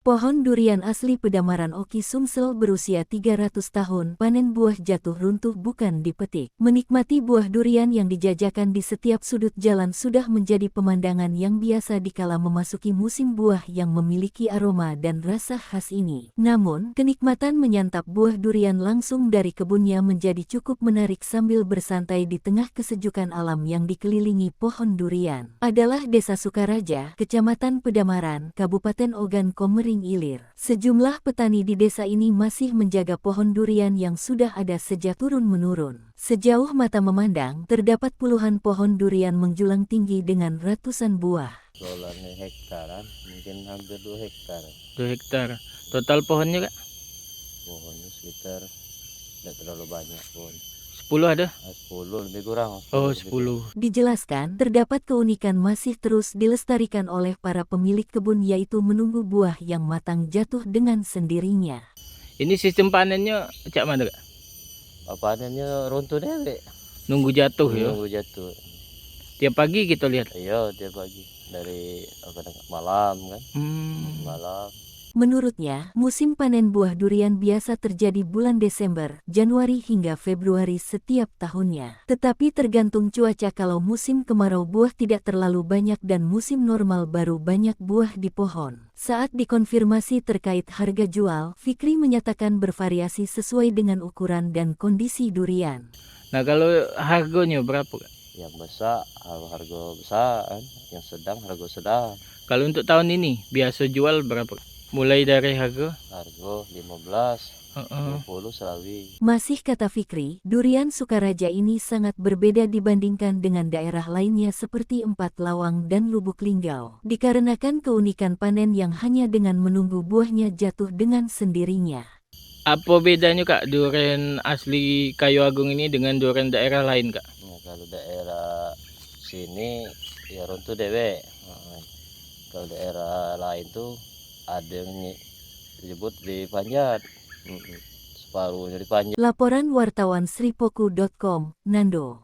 Pohon durian asli Pedamaran Oki Sumsel berusia 300 tahun, panen buah jatuh runtuh bukan dipetik. Menikmati buah durian yang dijajakan di setiap sudut jalan sudah menjadi pemandangan yang biasa dikala memasuki musim buah yang memiliki aroma dan rasa khas ini. Namun, kenikmatan menyantap buah durian langsung dari kebunnya menjadi cukup menarik sambil bersantai di tengah kesejukan alam yang dikelilingi pohon durian. Adalah Desa Sukaraja, Kecamatan Pedamaran, Kabupaten Ogan Komering Ilir. Sejumlah petani di desa ini masih menjaga pohon durian yang sudah ada sejak turun-menurun. Sejauh mata memandang, terdapat puluhan pohon durian menjulang tinggi dengan ratusan buah. Solarnya hektaran, mungkin hampir 2 hektar. 2 hektar. Total pohonnya, Kak? Pohonnya sekitar tidak terlalu banyak pohon. 10 ada? 10 lebih kurang. Oh, lebih kurang. 10. Dijelaskan, terdapat keunikan masih terus dilestarikan oleh para pemilik kebun yaitu menunggu buah yang matang jatuh dengan sendirinya. Ini sistem panennya cak mana, Kak? Panennya runtuh deh, Nunggu jatuh ya. nunggu jatuh. Tiap pagi kita lihat. Iya, tiap pagi dari malam kan. Malam. Menurutnya, musim panen buah durian biasa terjadi bulan Desember, Januari hingga Februari setiap tahunnya. Tetapi tergantung cuaca, kalau musim kemarau buah tidak terlalu banyak dan musim normal baru banyak buah di pohon. Saat dikonfirmasi terkait harga jual, Fikri menyatakan bervariasi sesuai dengan ukuran dan kondisi durian. Nah, kalau harganya berapa, Kak? Yang besar harga besar kan, yang sedang harga sedang. Kalau untuk tahun ini biasa jual berapa, Kak? Mulai dari harga 15, 20 selawi. Masih kata Fikri, durian Sukaraja ini sangat berbeda dibandingkan dengan daerah lainnya seperti Empat Lawang dan Lubuk Linggau, dikarenakan keunikan panen yang hanya dengan menunggu buahnya jatuh dengan sendirinya. Apa bedanya, Kak, durian asli Kayu Agung ini dengan durian daerah lain, Kak? Nah, kalau daerah sini ya runtuh dewe. Kalau daerah lain tuh ada yang disebut dipanjat. Separuhnya dipanjat. Laporan wartawan Sripoku.com, Nando.